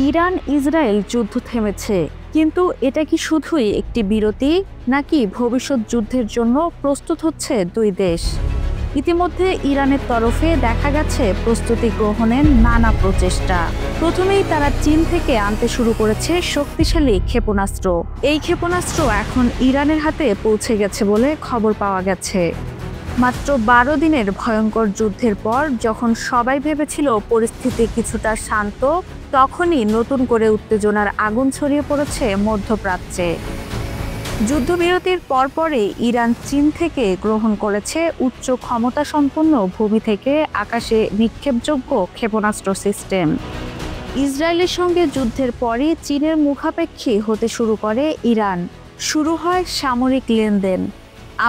Iran Israel যুদ্ধ থেমেছে, কিন্তু এটা কি শুধুই একটি বিরতি নাকি ভবিষ্যৎ যুদ্ধের জন্য প্রস্তুত হচ্ছে দুই দেশ? ইতিমধ্যে ইরানের তরফে দেখা গেছে প্রস্তুতি গ্রহণের নানা প্রচেষ্টা। প্রথমেই তারা চীন থেকে আনতে শুরু করেছে শক্তিশালী ক্ষেপণাস্ত্র। এই ক্ষেপণাস্ত্র এখন ইরানের হাতে পৌঁছে গেছে বলে খবর পাওয়া গেছে। মাত্র ১২ দিনের ভয়ঙ্কর যুদ্ধের পর যখন সবাই ভেবেছিল পরিস্থিতি কিছুটা শান্ত, তখনই নতুন করে উত্তেজনার আগুন ছড়িয়ে পড়েছে মধ্যপ্রাচ্যে। যুদ্ধবিরতির পরপরই ইরান চীন থেকে গ্রহণ করেছে উচ্চ ক্ষমতাসম্পন্ন ভূমি থেকে আকাশে নিক্ষেপযোগ্য ক্ষেপণাস্ত্র সিস্টেম। ইসরায়েলের সঙ্গে যুদ্ধের পরই চীনের মুখাপেক্ষী হতে শুরু করে ইরান। শুরু হয় সামরিক লেনদেন।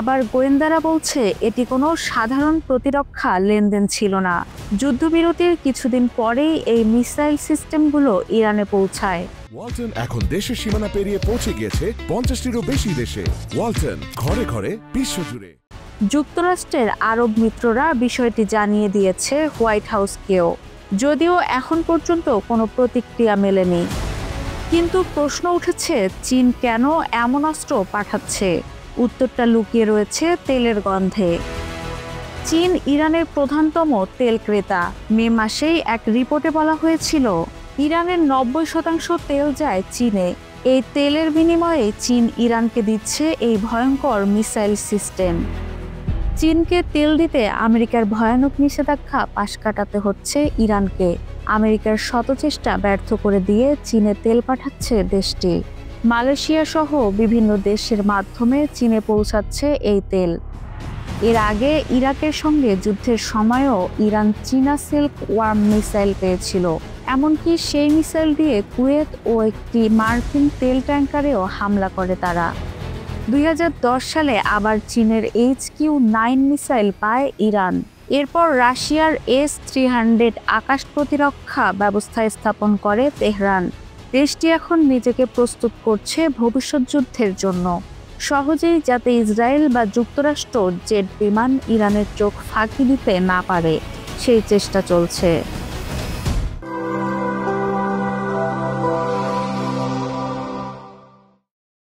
আবার গোয়েন্দারা বলছে এটি কোনো সাধারণ প্রতিরক্ষা লেনদেন ছিল না। যুদ্ধবিরতির কিছুদিন পরেই এই মিসাইল সিস্টেমগুলো ইরানে পৌঁছায়। ওয়ালটন এখন দেশের সীমানা পেরিয়ে পৌঁছে গিয়েছে ৫০টিরও বেশি দেশে। ওয়ালটন, ঘরে ঘরে, বিশ্বজুড়ে। যুক্তরাষ্ট্রের আরব মিত্ররা বিষয়টি জানিয়ে দিয়েছে হোয়াইট হাউসকেও, যদিও এখন পর্যন্ত কোনো প্রতিক্রিয়া মেলেনি। কিন্তু প্রশ্ন উঠেছে, চীন কেন এমন অস্ত্র পাঠাচ্ছে? উত্তরটা লুকিয়ে রয়েছে তেলের গন্ধে। চীন ইরানের প্রধানতম তেল ক্রেতা। মে মাসেই এক রিপোর্টে বলা হয়েছিল, ইরানের ৯০% তেল যায় চীনে। এই তেলের বিনিময়ে চীন ইরানকে দিচ্ছে এই ভয়ঙ্কর মিসাইল সিস্টেম। চীনকে তেল দিতে আমেরিকার ভয়ানক নিষেধাজ্ঞা পাশ কাটাতে হচ্ছে ইরানকে। আমেরিকার শত চেষ্টা ব্যর্থ করে দিয়ে চীনে তেল পাঠাচ্ছে দেশটি। মালয়েশিয়া সহ বিভিন্ন দেশের মাধ্যমে চীনে পৌঁছাচ্ছে এই তেল। এর আগে ইরাকের সঙ্গে যুদ্ধের সময়ও ইরান চীনা সিল্ক ওয়ার্ম মিসাইল পেয়েছিল। এমনকি সেই মিসাইল দিয়ে কুয়েত ও একটি মার্কিন তেল ট্যাঙ্কারেও হামলা করে তারা। ২০১০ সালে আবার চীনের HQ-9 মিসাইল পায় ইরান। এরপর রাশিয়ার S-300 আকাশ প্রতিরক্ষা ব্যবস্থা স্থাপন করে তেহরান। দেশটি এখন নিজেকে প্রস্তুত করছে ভবিষ্যৎ যুদ্ধের জন্য, সহজেই যাতে ইসরায়েল বা যুক্তরাষ্ট্র জেট বিমান ইরানের চোখ ফাঁকি দিতে না পারে, সেই চেষ্টা চলছে।